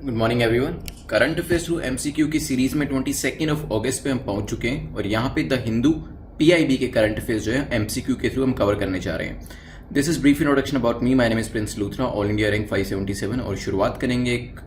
Good morning everyone. Current affairs through MCQ की series में 22 अगस्त पे हम पहुंच चुके हैं और यहाँ पे द हिंदू पीआईबी के करंट अफेयर्स जो है एमसीक्यू के थ्रू हम कवर करने जा रहे हैं। This is brief introduction about me. My name is Prince Luthra, all India rank 577। और शुरुआत करेंगे एक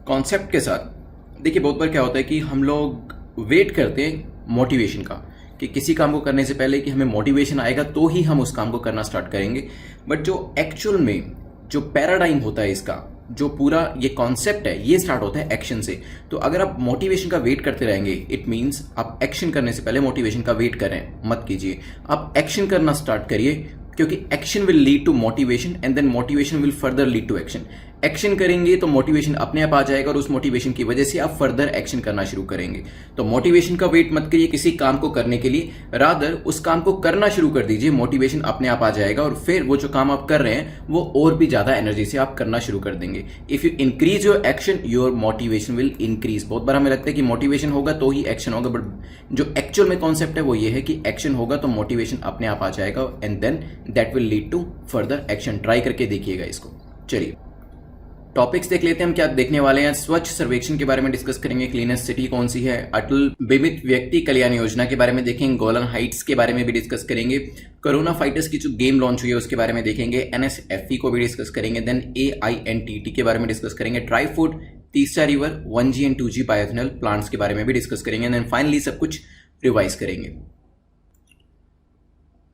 कॉन्सेप्ट के साथ। देखिए, बहुत बार क्या होता है कि हम लोग वेट करते हैं मोटिवेशन का, कि किसी काम को करने से पहले कि हमें मोटिवेशन आएगा तो ही हम उस काम को करना स्टार्ट करेंगे। बट जो एक्चुअल में जो पैराडाइम होता है, इसका जो पूरा ये कॉन्सेप्ट है, ये स्टार्ट होता है एक्शन से। तो अगर आप मोटिवेशन का वेट करते रहेंगे, इट मीन्स आप एक्शन करने से पहले मोटिवेशन का वेट करें मत कीजिए। आप एक्शन करना स्टार्ट करिए, क्योंकि action will lead to motivation and then motivation will further lead to action. Action करेंगे तो मोटिवेशन अपने आप आ जाएगा और उस मोटिवेशन की वजह से आप फर्दर एक्शन करना शुरू करेंगे। तो मोटिवेशन का वेट मत करिए किसी काम को करने के लिए, रादर उस काम को करना शुरू कर दीजिए, मोटिवेशन अपने आप आ जाएगा और फिर वो जो काम आप कर रहे हैं वो और भी ज्यादा एनर्जी से आप करना शुरू कर देंगे। If you increase your action, your motivation will increase. बहुत बार हमें लगता है कि मोटिवेशन होगा तो ही एक्शन होगा, बट जो एक्चुअल में कॉन्सेप्ट है वो ये है कि एक्शन होगा तो मोटिवेशन अपने आप आ जाएगा and then that will lead to further action. Try करके देखिएगा इसको। चलिए टॉपिक्स देख लेते हैं हम क्या देखने वाले हैं। स्वच्छ सर्वेक्षण के बारे में डिस्कस करेंगे, क्लीनेस्ट सिटी कौन सी है, अटल बीमित व्यक्ति कल्याण योजना के बारे में देखेंगे, गोलन हाइट्स के बारे में भी डिस्कस करेंगे, कोरोना फाइटर्स की जो गेम लॉन्च हुई है उसके बारे में देखेंगे, एनएसएफई को भी डिस्कस करेंगे, देन एआईएनटीटी के बारे में डिस्कस करेंगे, tri food, Teesta river, 1G and 2G bioethanol plants के बारे में भी डिस्कस करेंगे, देन फाइनली सब कुछ रिवाइज करेंगे।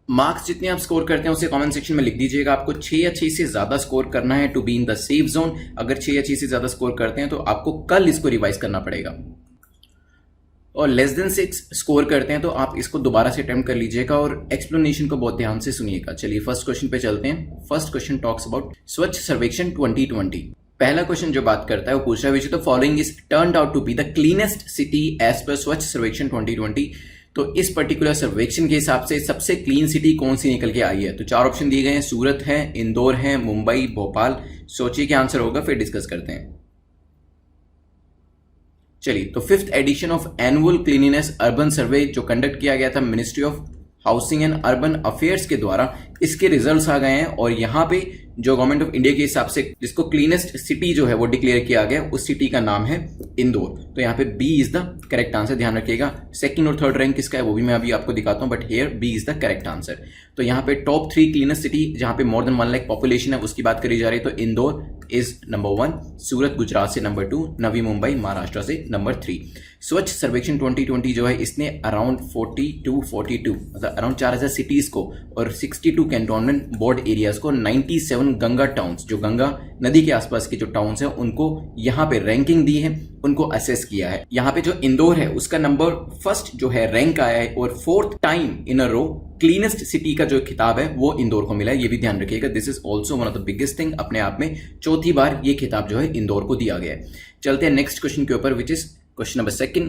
मार्क्स जितने आप स्कोर करते हैं उसे कमेंट सेक्शन में लिख दीजिएगा। आपको 6 या 6 से ज्यादा स्कोर करना है to be in the safe zone. अगर 6 या 6 से ज्यादा स्कोर करते हैं तो आपको कल इसको रिवाइज करना पड़ेगा, और लेस देन 6 स्कोर करते हैं तो आप इसको दोबारा से अटेम्प्ट कर लीजिएगा और एक्सप्लेनेशन को बहुत ध्यान से सुनिएगा। चलिए फर्स्ट क्वेश्चन पे चलते हैं। फर्स्ट क्वेश्चन टॉक्स अबाउट स्वच्छ सर्वेक्षण 2020। पहला क्वेश्चन जो बात करता है वो पूछ रहा है which the following is turned out to be the cleanest city as per Swachh सर्वेक्षण 2020। तो इस पर्टिकुलर सर्वेक्षण के हिसाब से सबसे क्लीन सिटी कौन सी निकल के आई है? तो 4 ऑप्शन दिए गए हैं, सूरत है, इंदौर है, मुंबई, भोपाल। सोचिए क्या आंसर होगा, फिर डिस्कस करते हैं। चलिए, तो 5th edition of annual cleanliness urban survey जो कंडक्ट किया गया था ministry of housing and urban affairs के द्वारा, इसके रिजल्ट्स आ गए हैं और यहाँ पे जो गवर्नमेंट ऑफ इंडिया के हिसाब से जिसको क्लीनेस्ट सिटी जो है वो डिक्लेयर किया गया, उस सिटी का नाम है इंदौर। तो यहाँ पे B is the correct answer, ध्यान रखिएगा। सेकंड और थर्ड रैंक किसका है वो भी मैं अभी आपको दिखाता हूं, but here B is the correct answer. तो यहाँ पे टॉप 3 क्लीनेस्ट सिटी जहां पे मोर देन 1 लाख पॉपुलेशन है उसकी बात करी जा रही है, तो इंदौर इज नंबर 1, सूरत गुजरात से नंबर 2, नवी मुंबई महाराष्ट्र से नंबर 3। स्वच्छ सर्वेक्षण 2020 जो है इसने अराउंड 42 मतलब अराउंड 4000 सिटीज को और 62 कैंटोनमेंट बोर्ड एरियाज को 97 गंगा टाउन्स, जो गंगा नदी के आसपास के जो टाउन्स हैं उनको यहाँ पे रैंकिंग दी है, उनको असेस किया है। यहाँ पे जो इंदौर है उसका नंबर फर्स्ट जो है रैंक आया है और 4th time in a row cleanest city का जो खिताब है वो इंदौर को मिला है, ये भी ध्यान रखिएगा। This is also one of the biggest thing, अपने आप में 4थी बार ये खिताब जो है इंदौर को दिया गया है। चलते हैं नेक्स्ट क्वेश्चन के ऊपर, which is question number 2,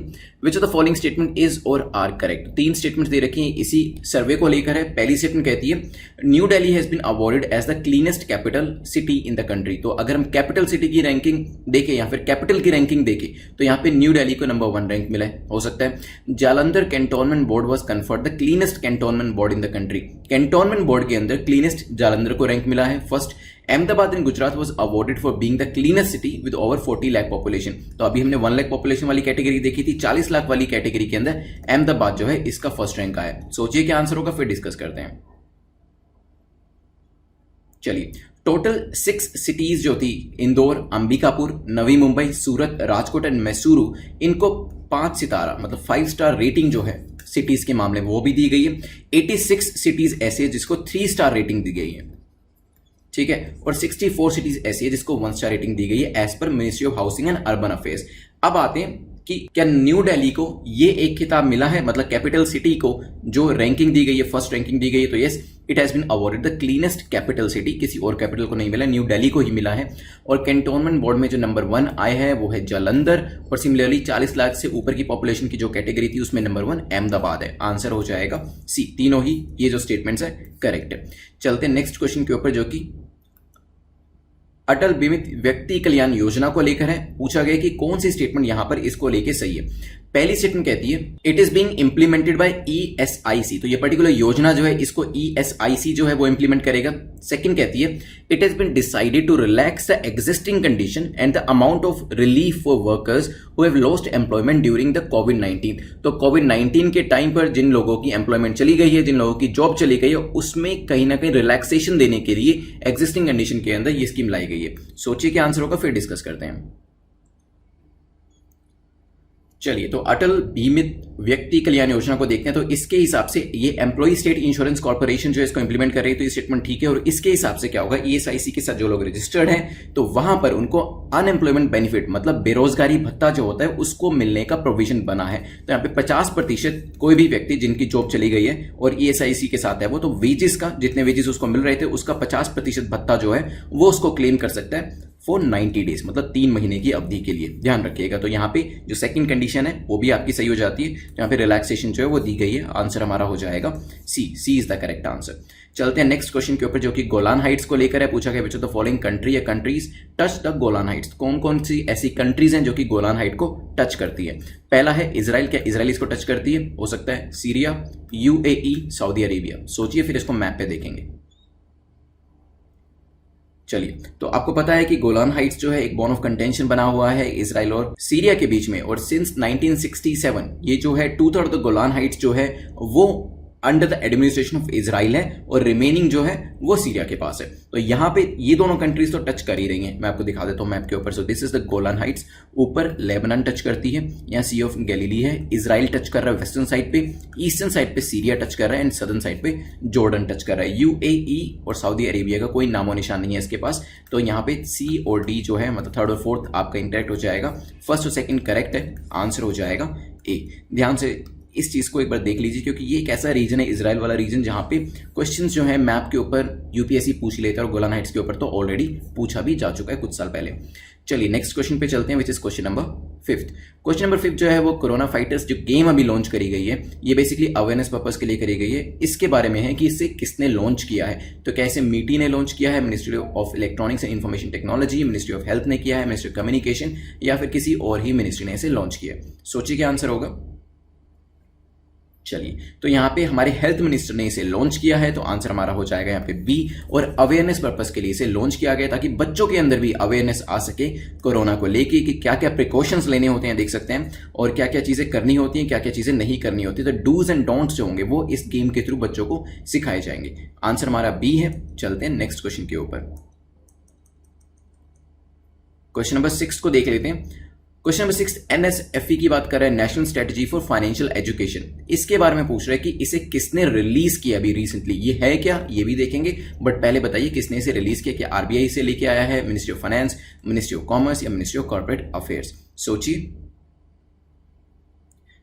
which of the following statement is और आर करेक्ट। 3 स्टेटमेंट दे रखी हैं इसी सर्वे को लेकर है। पहली स्टेटमेंट कहती है New Delhi has been awarded as the cleanest capital city in the country. तो अगर हम कैपिटल सिटी की रैंकिंग देखें या फिर कैपिटल की रैंकिंग देखें तो यहाँ पे न्यू दिल्ली को नंबर 1 रैंक मिला है, हो सकता है। Jalandhar cantonment board was conferred the cleanest cantonment board in the country. Cantonment board के अंदर क्लीनेस्ट जालंधर को रैंक मिला है first. Ahmedabad in Gujarat was awarded for being the cleanest city with over 40 lakh population. तो अभी हमने 1 लाख पॉपुलेशन वाली कैटेगरी देखी थी, 40 लाख वाली कैटेगरी के अंदर अहमदाबाद जो है इसका फर्स्ट रैंक आया है। सोचिए क्या आंसर होगा, फिर डिस्कस करते हैं। चलिए, टोटल 6 सिटीज जो थी इंदौर, अंबिकापुर, नवी मुंबई, सूरत, राजकोट एंड मैसूरू, इनको 5 सितारा मतलब 5 स्टार रेटिंग जो है सिटीज के मामले में वो भी दी गई है। 86 सिटीज ऐसे है जिसको 3 स्टार रेटिंग दी गई है, ठीक है, और 64 सिटीज ऐसी है जिसको 1 स्टार रेटिंग दी गई है as per ministry of housing and urban affairs. अब आते हैं कि क्या न्यू दिल्ली को ये एक खिताब मिला है, मतलब कैपिटल सिटी को जो रैंकिंग दी गई है, फर्स्ट रैंकिंग दी गई है, तो yes it has been awarded the cleanest capital city. किसी और कैपिटल को नहीं मिला, न्यू दिल्ली को ही मिला है। और कैंटोनमेंट बोर्ड में जो नंबर 1 आया है वो है जालंधर, और सिमिलरली 40 लाख से ऊपर की पॉपुलेशन की जो कैटेगरी थी उसमें नंबर 1 अहमदाबाद है। आंसर हो जाएगा सी। तीनों ही ये जो स्टेटमेंट्स है करेक्ट है। चलते हैं नेक्स्ट क्वेश्चन के ऊपर जो कि अटल बीमित व्यक्ति कल्याण योजना को लेकर है। पूछा गया कि कौन सी स्टेटमेंट यहां पर इसको लेके सही है। पहली स्टेटमेंट कहती है it is being implemented bye ESIC, तो ये पर्टिकुलर योजना जो है इसको ESIC जो है वो इंप्लीमेंट करेगा। सेकंड कहती है it has been decided to relax the existing condition and the amount of relief for workers who have lost employment during the कोविड-19, तो कोविड-19 के टाइम पर जिन लोगों की एम्प्लॉयमेंट चली गई है, जिन लोगों की जॉब चली गई है, उसमें कहीं ना कहीं रिलैक्सेशन देने के लिए एग्जिस्टिंग कंडीशन के अंदर ये स्कीम लाई गई है। सोचिए क्या आंसर होगा, फिर डिस्कस करते हैं। चलिए, तो अटल बीमित व्यक्ति कल्याण योजना को देखते हैं। तो इसके हिसाब से ये एम्प्लॉय स्टेट इंश्योरेंस कॉर्पोरेशन जो है इसको इंप्लीमेंट कर रही है, तो ये स्टेटमेंट ठीक है। और इसके हिसाब से क्या होगा, ESIC के साथ जो लोग रजिस्टर्ड हैं तो वहां पर उनको अनएम्प्लॉयमेंट बेनिफिट मतलब बेरोजगारी भत्ता जो होता है उसको मिलने का प्रोविजन बना है। तो यहाँ पे 50% कोई भी व्यक्ति जिनकी जॉब चली गई है और ESIC के साथ है वो, तो वेजेस का जितने वेजेस उसको मिल रहे थे उसका 50% भत्ता जो है वो उसको क्लेम कर सकता है फॉर 90 डेज, मतलब 3 महीने की अवधि के लिए। ध्यान रखिएगा। तो यहाँ पे जो सेकंड कंडीशन है वो भी आपकी सही हो जाती है, यहाँ पे रिलैक्सेशन जो है वो दी गई है। आंसर हमारा हो जाएगा सी इज द करेक्ट आंसर। चलते हैं नेक्स्ट क्वेश्चन के ऊपर जो कि गोलान हाइट्स को लेकर है। पूछा गया द फॉलोइंग कंट्री या countries touch the Golan Heights, कौन कौन सी ऐसी कंट्रीज हैं जो कि गोलान हाइट को टच करती है। पहला है इजराइल, क्या इजराइल इसको टच करती है? हो सकता है सीरिया, UAE, सऊदी अरेबिया। सोचिए, फिर इसको मैप पे देखेंगे। चलिए, तो आपको पता है कि गोलान हाइट्स जो है एक बोन ऑफ कंटेंशन बना हुआ है इजराइल और सीरिया के बीच में, और सिंस 1967 ये जो है 2/3 ऑफ द गोलान हाइट्स जो है वो under the administration of Israel है और रिमेनिंग जो है वो सीरिया के पास है। तो यहां पे ये दोनों कंट्रीज तो टच कर ही रही हैं। मैं आपको दिखा देता हूं मैप के ऊपर। So this is the Golan Heights. ऊपर लेबनान टच करती है, यहाँ सी ऑफ गैलीली है। इजराइल टच कर रहा है वेस्टर्न साइड पे, ईस्टर्न साइड पे सीरिया टच कर रहा है एंड सदर्न साइड पे जॉर्डन टच कर रहा है। UAE और सऊदी अरेबिया का कोई नामो निशान नहीं है इसके पास। तो यहाँ पे C और D जो है मतलब 3rd और 4th आपका इंटरेक्ट हो जाएगा। फर्स्ट और सेकंड करेक्ट है, आंसर हो जाएगा A। ध्यान से इस चीज को एक बार देख लीजिए क्योंकि ये एक ऐसा रीजन है, इजराइल वाला रीजन, जहां पे क्वेश्चंस जो है मैप के ऊपर UPSC पूछ लेता है और गोलान हाइट्स के ऊपर तो ऑलरेडी पूछा भी जा चुका है कुछ साल पहले। चलिए नेक्स्ट क्वेश्चन पे चलते हैं, which is question number 5। Question number 5 जो है वो कोरोना फाइटर्स जो गेम अभी लॉन्च करी गई है, ये बेसिकली अवेयरनेस पर्पस के लिए करी गई है। इसके बारे में है कि इसे किसने लॉन्च किया है। तो क्या इसे मीटी ने लॉन्च किया है, ministry of electronics and information technology, ministry of health ने किया है, मिनिस्ट्री ऑफ कम्युनिकेशन, या फिर किसी और ही मिनिस्ट्री ने इसे लॉन्च किया है। सोचिए क्या आंसर होगा। चलिए, तो यहाँ पे हमारे हेल्थ मिनिस्टर ने इसे लॉन्च किया है, तो आंसर हमारा हो जाएगा यहाँ पे B। और अवेयरनेस पर्पस के लिए इसे लॉन्च किया गया ताकि बच्चों के अंदर भी अवेयरनेस आ सके कोरोना को लेके कि क्या क्या प्रिकॉशंस लेने होते हैं, देख सकते हैं, और क्या क्या चीजें करनी होती हैं, क्या क्या चीजें नहीं करनी होती। तो डूज एंड डोंट्स जो होंगे वो इस गेम के थ्रू बच्चों को सिखाए जाएंगे। आंसर हमारा B है। चलते हैं नेक्स्ट क्वेश्चन के ऊपर। क्वेश्चन नंबर 6 को देख लेते हैं। क्वेश्चन नंबर 6 NSFE की बात कर रहा है, national strategy for financial education. इसके बारे में पूछ रहा है कि इसे किसने रिलीज किया अभी रिसेंटली, ये है क्या, ये भी देखेंगे। बट पहले बताइए किसने इसे रिलीज किया। क्या RBI से लेके आया है, ministry of finance, ministry of commerce या मिनिस्ट्री ऑफ कॉर्पोरेट अफेयर्स? सोचिए।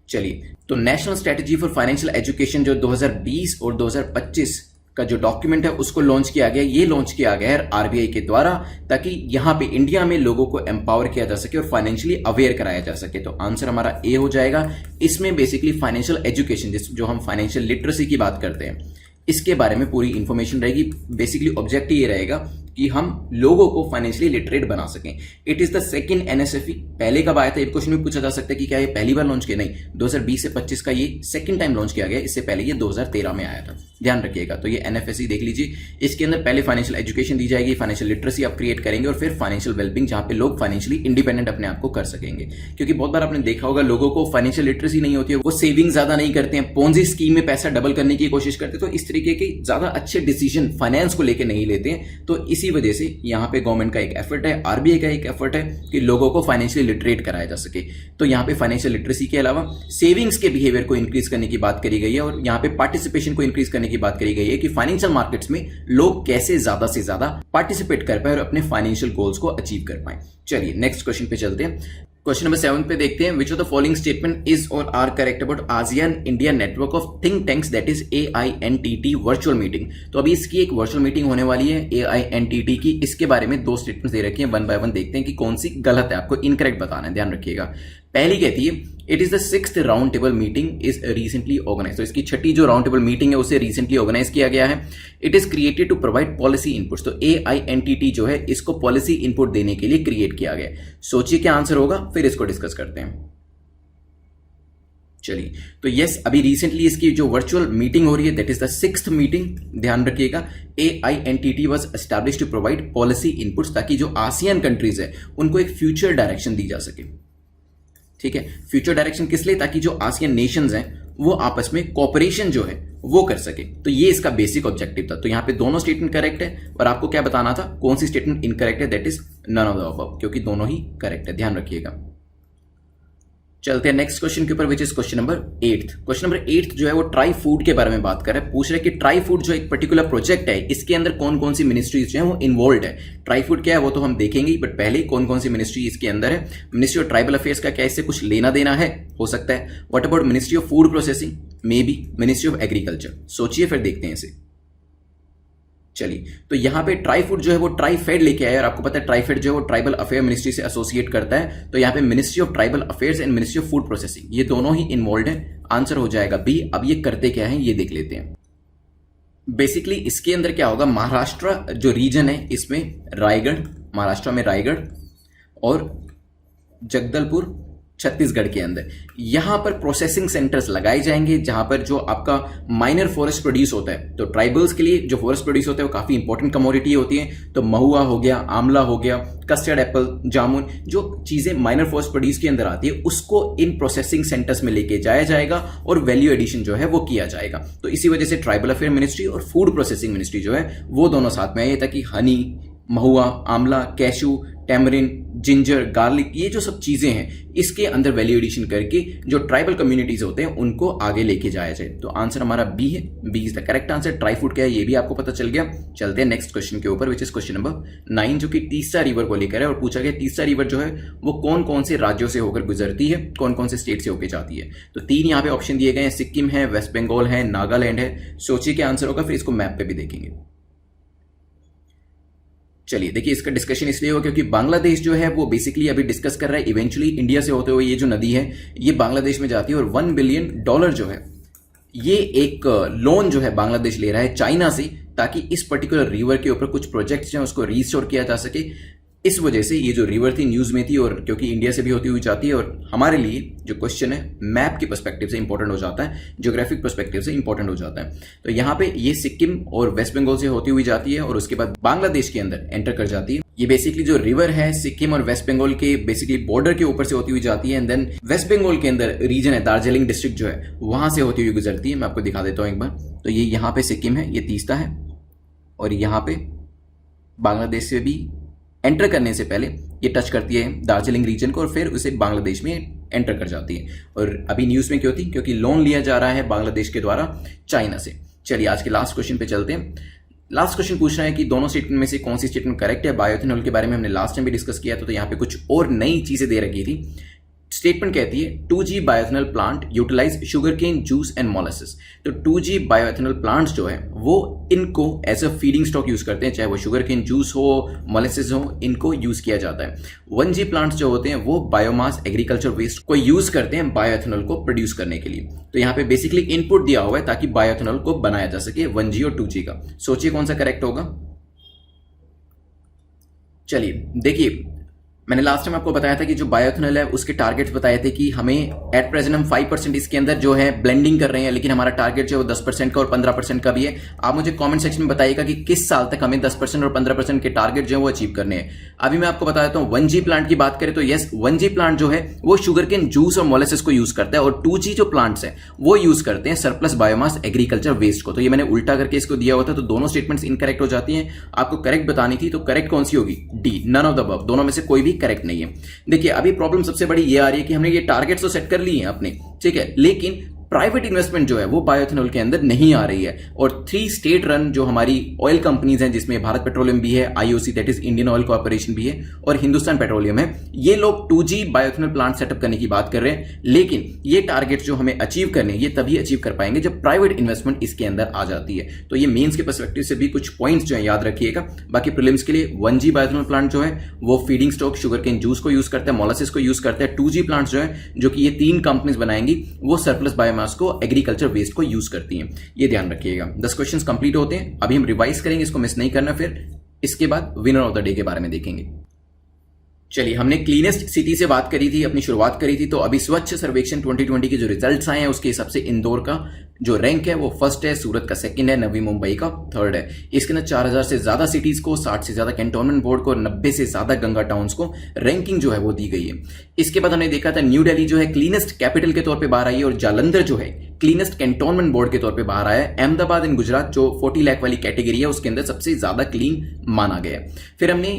चलिए, तो national strategy for financial education जो 2020 और 2025 का जो डॉक्यूमेंट है उसको लॉन्च किया गया। ये लॉन्च किया गया है RBI के द्वारा ताकि यहां पे इंडिया में लोगों को एम्पावर किया जा सके और फाइनेंशियली अवेयर कराया जा सके। तो आंसर हमारा A हो जाएगा। इसमें बेसिकली फाइनेंशियल एजुकेशन जो हम फाइनेंशियल लिटरेसी की बात करते हैं इसके बारे में पूरी इंफॉर्मेशन रहेगी। बेसिकली ऑब्जेक्टिव ये रहेगा कि हम लोगों को फाइनेंशियली लिटरेट बना सकें। It is the second NSFE। पहले कब आया था, एक क्वेश्चन भी पूछा जा सकता है कि क्या ये पहली बार लॉन्च किया? नहीं, 2020 से 25 का ये सेकंड टाइम लॉन्च किया गया। इससे पहले ये 2013 में आया था। ध्यान रखिएगा। तो ये NFSE देख लीजिए। इसके अंदर पहले फाइनेंशियल एजुकेशन दी जाएगी, फाइनेंशियल लिटरेसी आप क्रिएट करेंगे, और फिर फाइनेंशियल वेलबिंग जहां पे लोग फाइनेंशियली इंडिपेंडेंट अपने आप को कर सकेंगे। क्योंकि बहुत बार आपने देखा होगा लोगों को फाइनेंशियल लिटरेसी नहीं होती है, वो सेविंग ज्यादा नहीं करते हैं, पोंजी स्कीम में पैसा डबल करने की कोशिश करते हैं, तो इस तरीके के ज्यादा अच्छे डिसीजन फाइनेंस को लेकर नहीं लेते हैं। तो इसी वजह से यहाँ पे गवर्नमेंट का एक एफर्ट है, RBI का एक एफर्ट है कि लोगों को फाइनेंशियली लिटरेट कराया जा सके। तो यहाँ पे फाइनेंशियल लिटरेसी के अलावा सेविंग्स के बिहेवियर को इंक्रीज करने की बात करी गई है, और यहाँ पे पार्टिसिपेशन को इंक्रीज करने की बात करी गई है कि फाइनेंशियल मार्केट्स में लोग कैसे ज्यादा से ज्यादा पार्टिसिपेट कर पाए और अपने फाइनेंशियल गोल्स को अचीव कर पाए। चलिए नेक्स्ट क्वेश्चन पे चलते हैं। क्वेश्चन नंबर 7 पे देखते हैं, which of the following statement is और are correct about ASEAN India network of think tanks that is AINTT virtual meeting. तो अभी इसकी एक वर्चुअल मीटिंग होने वाली है AINTT की। इसके बारे में 2 स्टेटमेंट्स दे रखी हैं, 1 बाय 1 देखते हैं कि कौन सी गलत है, आपको इनकरेक्ट बताना है। ध्यान रखिएगा। पहली कहती है it is the 6th round table meeting is recently organize. तो इसकी 6ठी जो राउंड टेबल मीटिंग है उसे रिसेंटली ऑर्गेनाइज किया गया है। It is created to provide policy inputs. तो AINTT जो है इसको पॉलिसी इनपुट देने के लिए क्रिएट किया गया। सोचिए क्या आंसर होगा, फिर इसको डिस्कस करते हैं। चलिए, तो यस, अभी रिसेंटली इसकी जो वर्चुअल मीटिंग हो रही है that is the 6th meeting, ध्यान रखिएगा। AINTT was established to provide policy inputs, ताकि जो आसियान कंट्रीज है उनको एक फ्यूचर डायरेक्शन दी जा सके। ठीक है, फ्यूचर डायरेक्शन किस लिए? ताकि जो आसियान नेशंस हैं वो आपस में कोऑपरेशन जो है वो कर सके। तो ये इसका बेसिक ऑब्जेक्टिव था। तो यहां पे दोनों स्टेटमेंट करेक्ट है, और आपको क्या बताना था कौन सी स्टेटमेंट इनकरेक्ट है, that is none of the above, क्योंकि दोनों ही करेक्ट है, ध्यान रखिएगा। चलते हैं नेक्स्ट क्वेश्चन के ऊपर, which is question number 8। Question number 8 जो है वो ट्राई फूड के बारे में बात कर रहा है। पूछ रहे कि ट्राई फूड जो एक पर्टिकुलर प्रोजेक्ट है, इसके अंदर कौन कौन सी मिनिस्ट्रीज जो है वो इन्वॉल्व है। ट्राई फूड क्या है वो तो हम देखेंगे, बट पहले कौन कौन सी मिनिस्ट्री इसके अंदर है। मिनिस्ट्री ऑफ ट्राइबल अफेयर्स का क्या इससे कुछ लेना देना है, हो सकता है। What about ministry of food processing, may be ministry of agriculture. सोचिए फिर देखते हैं इसे। चलिए, तो यहां पे ट्राई फूड जो है वो ट्राई फेड लेके आया, और आपको पता है ट्राई फेड जो है वो ट्राइबल अफेयर मिनिस्ट्री से एसोसिएट करता है। तो यहां पे ministry of tribal affairs and ministry of food processing ये दोनों ही इन्वॉल्व है। आंसर हो जाएगा बी। अब ये करते क्या है ये देख लेते हैं। बेसिकली इसके अंदर क्या होगा, महाराष्ट्र जो रीजन है इसमें रायगढ़, महाराष्ट्र में रायगढ़ और जगदलपुर छत्तीसगढ़ के अंदर, यहां पर प्रोसेसिंग सेंटर्स लगाए जाएंगे जहां पर जो आपका माइनर फॉरेस्ट प्रोड्यूस होता है। तो ट्राइबल्स के लिए जो फॉरेस्ट प्रोड्यूस होता है वो काफी इंपॉर्टेंट कमोडिटी होती है। तो महुआ हो गया, आंवला हो गया, कस्टर्ड एप्पल, जामुन, जो चीजें माइनर फॉरेस्ट प्रोड्यूस के अंदर आती है उसको इन प्रोसेसिंग सेंटर्स में लेके जाया जाएगा और वैल्यू एडिशन जो है वो किया जाएगा। तो इसी वजह से ट्राइबल अफेयर मिनिस्ट्री और फूड प्रोसेसिंग मिनिस्ट्री जो है वो दोनों साथ में आए, ताकि हनी, महुआ, आंवला, कैशू, टैमरिन, जिंजर, गार्लिक, ये जो सब चीजें हैं इसके अंदर वैल्यू एडिशन करके जो ट्राइबल कम्युनिटीज होते हैं उनको आगे लेके जाया जाए। तो आंसर हमारा बी है। B is the correct answer. Try food क्या है ये भी आपको पता चल गया। चलते हैं नेक्स्ट क्वेश्चन के ऊपर, विच इज क्वेश्चन नंबर 9, जो कि तीस्ता रिवर को लेकर है। और पूछा गया तीस्ता रिवर जो है वो कौन कौन से राज्यों से होकर गुजरती है, कौन कौन से स्टेट से होकर जाती है। तो 3 यहाँ पे ऑप्शन दिए गए हैं, सिक्किम है, वेस्ट बंगाल है, नागालैंड है। सोचिए क्या आंसर होगा, फिर इसको मैप पे भी देखेंगे। चलिए देखिए, इसका डिस्कशन इसलिए हो क्योंकि बांग्लादेश जो है वो बेसिकली अभी डिस्कस कर रहा है इवेंचुअली इंडिया से होते हुए ये जो नदी है ये बांग्लादेश में जाती है, और $1 बिलियन जो है ये एक लोन जो है बांग्लादेश ले रहा है चाइना से, ताकि इस पर्टिकुलर रिवर के ऊपर कुछ प्रोजेक्ट्स जो है उसको रिस्टोर किया जा सके। इस वजह से ये जो रिवर थी न्यूज में थी, और क्योंकि इंडिया से भी होती हुई जाती है, और हमारे लिए जो क्वेश्चन है मैप के पर्सपेक्टिव से इंपॉर्टेंट हो जाता है, ज्योग्राफिक पर्सपेक्टिव से इंपॉर्टेंट हो जाता है। तो यहाँ पे ये सिक्किम और वेस्ट बंगाल से होती हुई जाती है और उसके बाद बांग्लादेश के अंदर एंटर कर जाती है। ये बेसिकली जो रिवर है सिक्किम और वेस्ट बंगाल के बेसिकली बॉर्डर के ऊपर से होती हुई जाती है, एंड देन वेस्ट बंगाल के अंदर रीजन है दार्जिलिंग डिस्ट्रिक्ट जो है वहां से होती हुई गुजरती है। मैं आपको दिखा देता हूं एक बार। तो ये यहाँ पे सिक्किम है, ये तीस्ता है, और यहाँ पे बांग्लादेश से भी एंटर करने से पहले ये टच करती है दार्जिलिंग रीजन को, और फिर उसे बांग्लादेश में एंटर कर जाती है। और अभी न्यूज में क्यों थी, क्योंकि लोन लिया जा रहा है बांग्लादेश के द्वारा चाइना से। चलिए आज के लास्ट क्वेश्चन पे चलते हैं। लास्ट क्वेश्चन पूछ रहा है कि दोनों स्टेटमेंट में से कौन सी स्टेटमेंट करेक्ट है। बायोएथेनॉल के बारे में हमने लास्ट टाइम भी डिस्कस किया था, तो यहाँ पे कुछ और नई चीजें दे रखी थी। स्टेटमेंट कहती है 2G bioethanol plant utilize sugar cane juice and molasses. तो 2G बायोएथेनॉल प्लांट्स जो है वो इनको as a feeding stock use करते हैं, चाहे वो शुगर केन जूस हो, मोलेसिस हो, इनको यूज किया जाता है। 1G प्लांट्स जो होते हैं वो बायोमास एग्रीकल्चर वेस्ट को यूज करते हैं बायोएथेनॉल को प्रोड्यूस करने के लिए। तो यहाँ पे बेसिकली इनपुट दिया हुआ है ताकि बायोएथेनॉल को बनाया जा सके 1G और 2G का। सोचिए कौन सा करेक्ट होगा। चलिए देखिए, मैंने लास्ट टाइम आपको बताया था कि जो बायोएथेनॉल है उसके टारगेट्स बताए थे कि हमें एट प्रेजेंट हम 5% इसके अंदर जो है ब्लेंडिंग कर रहे हैं, लेकिन हमारा टारगेट जो है वो 10% का और 15% का भी है। आप मुझे कमेंट सेक्शन में बताइएगा कि किस साल तक हमें 10% और 15% के टारगेट जो है वो अचीव करने हैं। अभी मैं आपको बता देता हूं 1G प्लांट की बात करें तो यस 1G प्लांट जो है वो शुगर केन जूस और मोलेसिस को यूज करता है, और 2G जो प्लांट्स है वो यूज करते हैं सरप्लस बायोमास एग्रीकल्चर वेस्ट को। तो ये मैंने उल्टा करके इसको दिया हुआ था, तो दोनों स्टेटमेंट्स इनकरेक्ट हो जाती हैं। आपको करेक्ट बतानी थी, तो करेक्ट कौन सी होगी, D, none of the above. दोनों में से कोई भी करेक्ट नहीं है। देखिए अभी प्रॉब्लम सबसे बड़ी ये आ रही है कि हमने ये टारगेट्स तो सेट कर लिए हैं अपने, ठीक है, लेकिन प्राइवेट इन्वेस्टमेंट जो है वो बायोएथेनॉल के अंदर नहीं आ रही है। और 3 स्टेट रन जो हमारी ऑयल कंपनीज हैं, जिसमें भारत पेट्रोलियम भी है, IOC that is Indian oil corporation भी है, और हिंदुस्तान पेट्रोलियम है, ये लोग 2G बायोएथेनॉल प्लांट सेटअप करने की बात कर रहे हैं। लेकिन ये टारगेट्स जो हमें अचीव करने ये तभी अचीव कर पाएंगे जब प्राइवेट इन्वेस्टमेंट इसके अंदर आ जाती है। तो ये मेंस के पर्सपेक्टिव से भी कुछ पॉइंट्स जो है याद रखिएगा। बाकी प्रीलिम्स के लिए 1G बायोएथेनॉल प्लांट जो है वो feeding stock sugar cane juice को यूज करता है, मोलासिस को यूज करता है। 2G प्लांट्स जो है जो कि ये 3 कंपनीज बनाएंगी वो सरप्लस बायोमास को एग्रीकल्चर वेस्ट को यूज करती हैं। ये ध्यान रखिएगा। 10 क्वेश्चंस कंप्लीट होते हैं। अभी हम रिवाइज करेंगे, इसको मिस नहीं करना। फिर इसके बाद विनर ऑफ द डे के बारे में देखेंगे। चलिए, हमने क्लीनेस्ट सिटी से बात करी थी, अपनी शुरुआत करी थी, तो अभी स्वच्छ सर्वेक्षण 2020 के जो रिजल्ट्स आए हैं उसके हिसाब से इंदौर का जो रैंक है वो फर्स्ट है, सूरत का सेकंड है, नवी मुंबई का थर्ड है। इसके अंदर 4000 से ज्यादा सिटीज को, 60 से ज्यादा कैंटोनमेंट बोर्ड को, 90 से ज्यादा गंगा टाउन्स को रैंकिंग जो है वो दी गई है। इसके बाद हमने देखा था न्यू दिल्ली जो है क्लीनेस्ट कैपिटल के तौर पे बाहर आई है, और जालंधर जो है क्लीनेस्ट कैंटोनमेंट बोर्ड के तौर पे बाहर आया है। अहमदाबाद इन गुजरात जो 40 लाख वाली कैटेगरी है उसके अंदर सबसे ज्यादा क्लीन माना गया। फिर हमने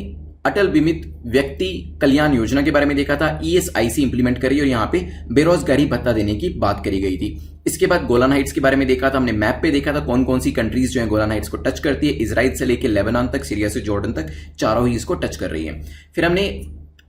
अटल बीमित व्यक्ति कल्याण योजना के बारे में देखा था, ESIC इंप्लीमेंट करी और यहां पे बेरोजगारी भत्ता देने की बात करी गई थी। इसके बाद गोलान हाइट्स के बारे में देखा था, हमने मैप पे देखा था कौन कौन सी कंट्रीज जो है गोलान हाइट्स को टच करती है। इजराइल से लेकर लेबनान तक, सीरिया से जॉर्डन तक, चारों ही इसको टच कर रही है। फिर हमने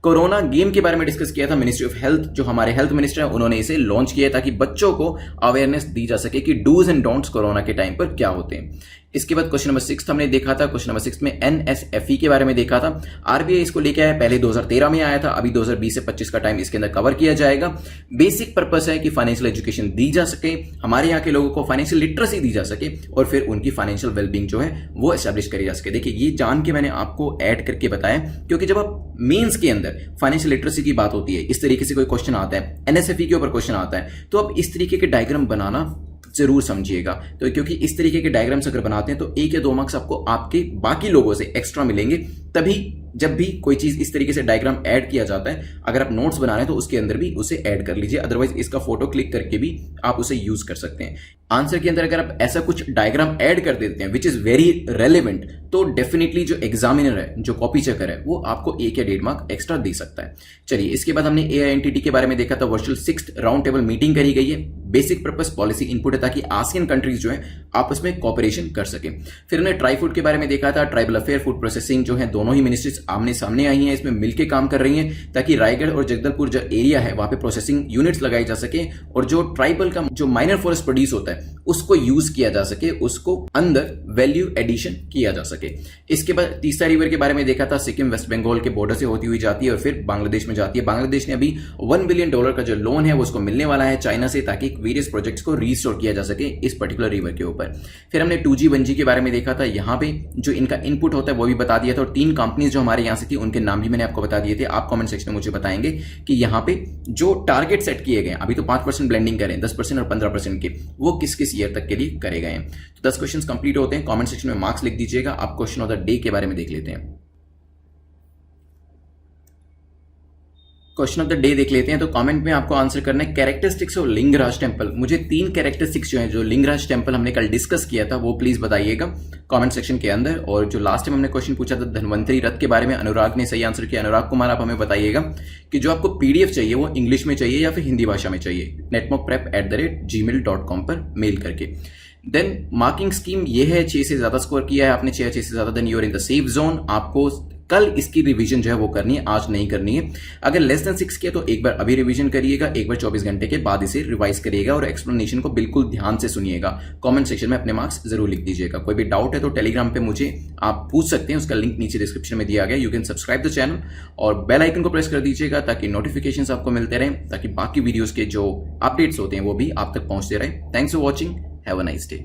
कोरोना गेम के बारे में डिस्कस किया था। मिनिस्ट्री ऑफ हेल्थ जो हमारे हेल्थ मिनिस्टर है उन्होंने इसे लॉन्च किया ताकि बच्चों को अवेयरनेस दी जा सके कि डूज एंड डोंट्स कोरोना के टाइम पर क्या होते हैं। इसके बाद क्वेश्चन नंबर 6 हमने देखा था। क्वेश्चन नंबर 6 में NSFE के बारे में देखा था। RBI इसको लेके आया, पहले 2013 में आया था, अभी 2020 से 25 का टाइम इसके अंदर कवर किया जाएगा। बेसिक पर्पस है कि फाइनेंशियल एजुकेशन दी जा सके, हमारे यहाँ के लोगों को फाइनेंशियल लिटरेसी दी जा सके और फिर उनकी फाइनेंशियल वेलबींग जो है वो एस्टैब्लिश करी जा सके। देखिए, ये जान के मैंने आपको ऐड करके बताया क्योंकि जब आप मेंस के अंदर फाइनेंशियल लिटरेसी की बात होती है, इस तरीके से कोई क्वेश्चन आता है, NSFE के ऊपर क्वेश्चन आता है, तो आप इस तरीके के डायग्राम बनाना जरूर समझिएगा। तो क्योंकि इस तरीके के डायग्राम्स अगर बनाते हैं तो 1 या 2 मार्क्स आपको आपके बाकी लोगों से एक्स्ट्रा मिलेंगे। तभी जब भी कोई चीज इस तरीके से डायग्राम ऐड किया जाता है, अगर आप नोट्स बना रहे हैं तो उसके अंदर भी उसे ऐड कर लीजिए, अदरवाइज इसका फोटो क्लिक करके भी आप उसे यूज कर सकते हैं। आंसर के अंदर अगर आप ऐसा कुछ डायग्राम ऐड कर देते हैं विच इज वेरी रेलिवेंट, तो डेफिनेटली जो एग्जामिनर है, जो कॉपी चेकर है, वो आपको 1 या 1.5 मार्क एक्स्ट्रा दे सकता है। चलिए, इसके बाद हमने AINTT के बारे में देखा था। Virtual 6th round table meeting करी गई है। बेसिक पर्पस पॉलिसी इनपुट है ताकि आसियान कंट्रीज जो है आपस में कॉपरेशन कर सके। फिर हमने ट्राई फूड के बारे में देखा था। ट्राइबल अफेयर, फूड प्रोसेसिंग जो है दोनों ही मिनिस्ट्रीज आमने सामने आई हैं, इसमें मिलकर काम कर रही हैं ताकि रायगढ़ और जगदलपुर जो एरिया है वहां पे प्रोसेसिंग यूनिट्स लगाई जा सके और जो ट्राइबल का जो माइनर फॉरेस्ट प्रोड्यूस होता है उसको यूज किया जा सके, उसको अंदर वैल्यू एडिशन किया जा सके। इसके बाद तीसरा रिवर के बारे में देखा था। सिक्किम वेस्ट बंगाल के बॉर्डर से होती हुई जाती है और फिर बांग्लादेश में जाती है। बांग्लादेश ने अभी $1 बिलियन का जो लोन है वो उसको मिलने वाला है चाइना से, ताकि वेरियस प्रोजेक्ट्स को रीस्टोर किया जा सके इस पर्टिकुलर रिवर के ऊपर। फिर हमने 2G 1G के बारे में देखा था। यहाँ पे जो इनका इनपुट होता है वो भी बता दिया था और 3 कंपनीज जो हमारे यहाँ से थी उनके नाम भी मैंने आपको बता दिए थे। आप कमेंट सेक्शन में मुझे बताएंगे कि यहाँ पे जो टारगेट सेट किए गए, अभी तो 5% ब्लेंडिंग करें, 10% और 15% के, वो किस किस ईयर तक के लिए करे गए हैं। तो 10 क्वेश्चंस कंप्लीट होते हैं। कमेंट सेक्शन में मार्क्स लिख दीजिएगा। आप क्वेश्चन ऑफ द डे के बारे में देख लेते हैं। क्वेश्चन ऑफ द डे देख लेते हैं। तो कमेंट में आपको आंसर करना है कैरेक्टरिस्टिक्स ऑफ लिंगराज टेंपल। मुझे 3 कैरेक्टरिस्टिक्स जो है जो लिंगराज टेंपल हमने कल डिस्कस किया था वो प्लीज बताइएगा कमेंट सेक्शन के अंदर। और जो लास्ट टाइम हमने क्वेश्चन पूछा था धन्वंतरी रथ के बारे में, अनुराग ने सही आंसर किया। अनुराग कुमार, आप हमें बताइएगा कि जो आपको PDF चाहिए वो इंग्लिश में चाहिए या फिर हिंदी भाषा में चाहिए, netmockprep@gmail.com पर मेल करके। देन मार्किंग स्कीम ये है, 6 से ज्यादा स्कोर किया है आपने, 6 से ज्यादा, then you are in the safe zone. आपको कल इसकी रिवीजन जो है वो करनी है, आज नहीं करनी है। अगर लेस देन 6 किया तो एक बार अभी रिवीजन करिएगा, एक बार 24 घंटे के बाद इसे रिवाइज करिएगा और एक्सप्लेनेशन को बिल्कुल ध्यान से सुनिएगा। कमेंट सेक्शन में अपने मार्क्स जरूर लिख दीजिएगा। कोई भी डाउट है तो टेलीग्राम पे मुझे आप पूछ सकते हैं, उसका लिंक नीचे डिस्क्रिप्शन में दिया गया। You can subscribe the channel और बेल आइकन को प्रेस कर दीजिएगा ताकि नोटिफिकेशंस आपको मिलते रहें, ताकि बाकी वीडियोस के जो अपडेट्स होते हैं वो भी आप तक पहुंचते रहे। Thanks for watching, have a nice day.